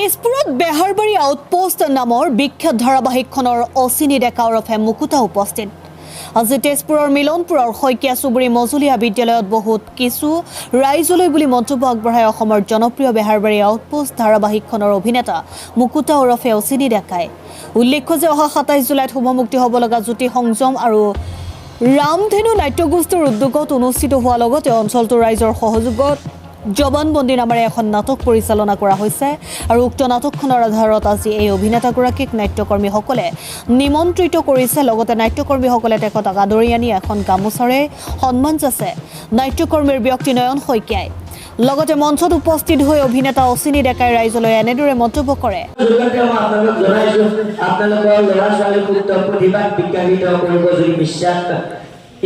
তেজপুৰত বেহাৰবাৰী আউটপোষ্ট নামৰ বিখ্যাত ধাৰাবাহিকখনৰ অচিনি ডেকা ওৰফে মুকুতা উপস্থিত। আজি তেজপুৰৰ মিলনপুৰৰ শইকীয়া চুবুৰী মজলীয়া বিদ্যালয়ত বহুত কিছু ৰাইজলৈ বুলি মন্তব্য আগবঢ়াই অসমৰ জনপ্ৰিয় বেহাৰবাৰী আউটপোষ্ট ধাৰাবাহিকখনৰ অভিনেতা মুকুতা ওৰফে অচিনি ডেকাই। উল্লেখ্য যে অহা 27 জুলাইত শুভমুক্তি হ'ব লগা জ্যোতি সংযম আৰু ৰামধেনু নাট্যগোষ্ঠীৰ উদ্যোগত অনুষ্ঠিত হোৱাৰ লগতে অঞ্চলটোৰ ৰাইজৰ সহযোগত জবানবন্দী নামেৰে এখন নাটক পৰিচালনা কৰা হৈছে আৰু উক্ত নাটকখনৰ আধাৰত আজি এই অভিনেতাগৰাকীক নাট্যকৰ্মীসকলে নিমন্ত্ৰিত কৰিছে। লগতে নাট্যকৰ্মীসকলে তেখেতক আদৰি আনি এখন গামোচাৰে সন্মান যাচে নাট্যকৰ্মীৰ ব্যক্তি নয়ন শইকীয়াই। লগতে মঞ্চত উপস্থিত হৈ অভিনেতা অচিনি ডেকাই ৰাইজলৈ এনেদৰে মন্তব্য কৰে।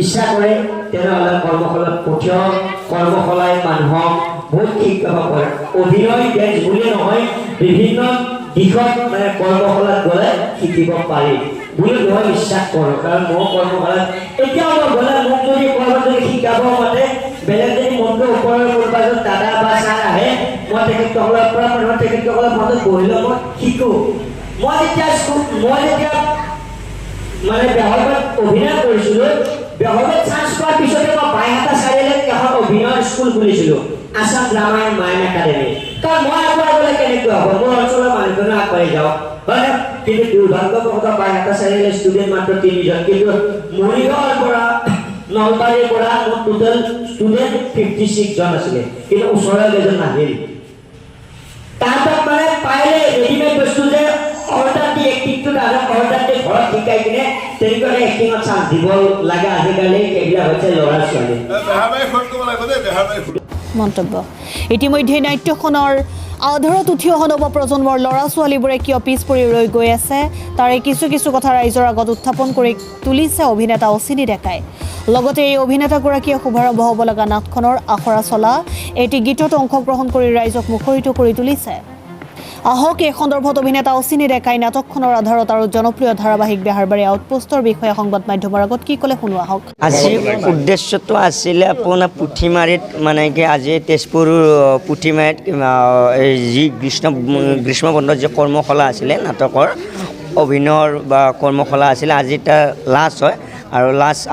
ইচ্ছা কৰে তেনেহ'লে কৰ্মশালাত পঠিয়াওক। কৰ্মশালাই মানুহক বহুত শিকাব পাৰে। অভিনয় ডেন্স বুলিয়ে নহয়, বিভিন্ন দিশত মানে কৰ্মশালাত গ'লে শিকিব পাৰি বুলি মই বিশ্বাস কৰোঁ। কাৰণ মোৰ কৰ্মশালাত এতিয়াও মই গ'লে মোক যদি ক'ৰবাত যদি শিকাব মাতে, বেলেগ যদি মনটো ওপৰৰ কোনোবা এজন দাদা বা ছাৰ আহে, মই তেখেতসকলৰ পৰা তেখেতসকলৰ মাজত বহিলে মই শিকোঁ। মই যেতিয়া মানে বেহাৰবাৰীত অভিনয় কৰিছিলোঁ, বেহাৰবাৰীত চান্স পোৱাৰ পিছতে মই বাইহাটা চাৰিআলিত এখন অভিনয় স্কুল খুলিছিলোঁ, Assam drama and mime academy. কাৰণ মই আগবঢ়াই গ'লে কেনেকৈ হ'ব, মোৰ অঞ্চলৰ মানুহজনে আগবাঢ়ি যাওক, হয়। কিন্তু দুৰ্ভাগ্যবশতঃ বাইহাটা চাৰিআলিৰ ষ্টুডেণ্ট মাত্ৰ 3জন, কিন্তু মৰিগাঁৱৰ পৰা নলবাৰীৰ পৰা মোৰ টোটেল ষ্টুডেণ্ট 56জন আছিলে, কিন্তু ওচৰৰ কেইজন নাহিল। তাহাঁতক মানে পাৰিলে ৰেডিমেড বস্তু যে অৰ্ডাৰ দি এক্টিংটো অৰ্ডাৰ দি ঘৰত শিকাই কিনে তেনেকৈ এক্টিঙত চান্স দিব লাগে। আজিকালি এইবিলাক হৈছে ল'ৰা ছোৱালী। মন্তব্য ইতিমধ্যে নাট্যখনৰ আধাৰত উঠি অহা নৱপ্ৰজন্মৰ ল'ৰা ছোৱালীবোৰে কিয় পিছ পৰি ৰৈ গৈ আছে তাৰে কিছু কথা ৰাইজৰ আগত উত্থাপন কৰি তুলিছে অভিনেতা অচিনি ডেকাই। লগতে এই অভিনেতাগৰাকীয়ে শুভাৰম্ভ হ'ব লগা নাটখনৰ আখৰা চলা এটি গীতত অংশগ্ৰহণ কৰি ৰাইজক মুখৰিত কৰি তুলিছে। আহক এই সন্দৰ্ভত অভিনেতা অচিনি ডেকাই নাটকখনৰ আধাৰত আৰু জনপ্ৰিয় ধাৰাবাহিক বেহাৰবাৰী আউটপোষ্টৰ বিষয়ে সংবাদ মাধ্যমৰ আগত কি ক'লে শুনো আহক। আজি উদ্দেশ্যটো আছিলে আপোনাৰ পুথিমাৰীত, মানে কি আজি তেজপুৰ পুথিমাৰীত যি গ্ৰীষ্ম বন্ধত যি কৰ্মশালা আছিলে নাটকৰ অভিনয়ৰ বা কৰ্মশালা আছিলে, আজি তাৰ লাষ্ট হয় আৰু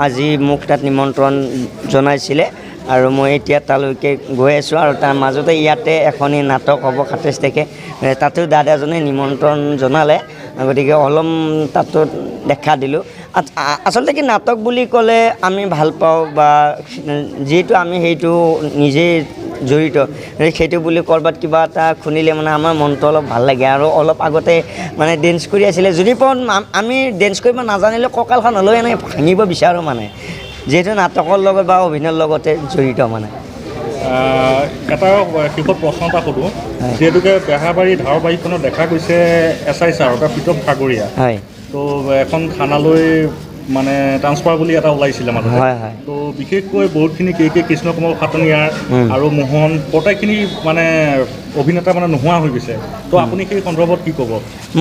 আজি মোক তাত নিমন্ত্ৰণ জনাইছিলে আৰু মই এতিয়া তালৈকে গৈ আছোঁ। আৰু তাৰ মাজতে ইয়াতে এখনি নাটক হ'ব 27 তাৰিখে, তাতো দাদাজনে নিমন্ত্ৰণ জনালে, গতিকে অলপ তাতো দেখা দিলোঁ। আচলতে কি নাটক বুলি ক'লে আমি ভাল পাওঁ বা যিহেতু আমি সেইটো নিজেই জড়িত, সেইটো বুলি ক'ৰবাত কিবা এটা শুনিলে মানে আমাৰ মনটো অলপ ভাল লাগে। আৰু অলপ আগতে মানে ডেন্স কৰি আছিলে, যদি আমি ডেন্স কৰিব নাজানিলেও কঁকালখন হ'লেও এনেকৈ ভাঙিব বিচাৰোঁ, মানে যিহেতু নাটকৰ লগত বা অভিনয়ৰ লগতে জড়িত। মানে এটা শেষত প্ৰশ্ন এটা সোধোঁ, যিহেতুকে বেহাৰবাৰী ধাৰাবাহিকখনত দেখা গৈছে SI ছাৰ প্ৰীতম সাগৰীয়া, হয়, তো এখন থানালৈ মানে ট্ৰান্সফাৰ বুলি এটা ওলাইছিলে মানুহে, তো বিশেষকৈ বহুতখিনি কৃষ্ণ কমল খাটনিয়াৰ আৰু মোহন প্ৰত্যেকখিনি মানে অভিনেতা মানে নোহোৱা হৈ গৈছে, তো আপুনি সেই সন্দৰ্ভত কি ক'ব?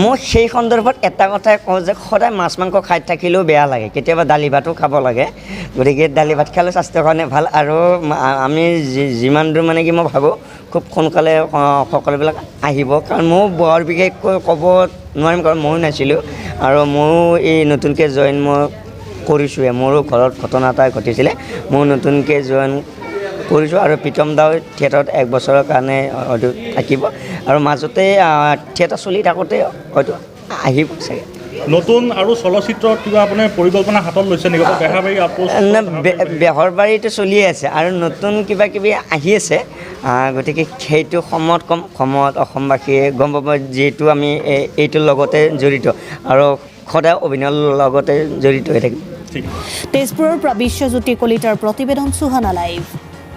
মই সেই সন্দৰ্ভত এটা কথাই কওঁ যে সদায় মাছ মাংস খাই থাকিলেও বেয়া লাগে, কেতিয়াবা দালি ভাতো খাব লাগে। গতিকে দালি ভাত খালে স্বাস্থ্যৰ কাৰণে ভাল। আৰু আমি যিমান দূৰ মানে কি মই ভাবোঁ খুব সোনকালে সকলোবিলাক আহিব, কাৰণ ময়ো বৰ বিশেষকৈ ক'ব নোৱাৰিম, কাৰণ ময়ো নাছিলোঁ আৰু ময়ো এই নতুনকৈ জইন মই কৰিছোঁহে। মোৰো ঘৰত ঘটনা এটা ঘটিছিলে, ময়ো নতুনকৈ জইন কৰিছোঁ আৰু প্ৰীতম দাও থিয়েটাৰত 1 বছৰৰ কাৰণে হয়তো থাকিব আৰু মাজতে থিয়েটাৰ চলি থাকোঁতে হয়তো আহিব চাগে। নতুন আৰু চলচ্চিত্ৰত কিবা আপোনাৰ পৰিকল্পনা হাতত লৈছে নেকি? বেহাৰবাৰীটো চলিয়ে আছে আৰু নতুন কিবা কিবি আহি আছে, গতিকে সেইটো সময়ত অসমবাসীয়ে গম পাব, যিহেতু আমি এইটোৰ লগতে জড়িত আৰু সদায় অভিনয়ৰ লগতে জড়িত হৈ থাকিম। তেজপুৰৰ পৰা বিশ্বজ্যোতি কলিতাৰ প্ৰতিবেদন, সুহানা লাইভ।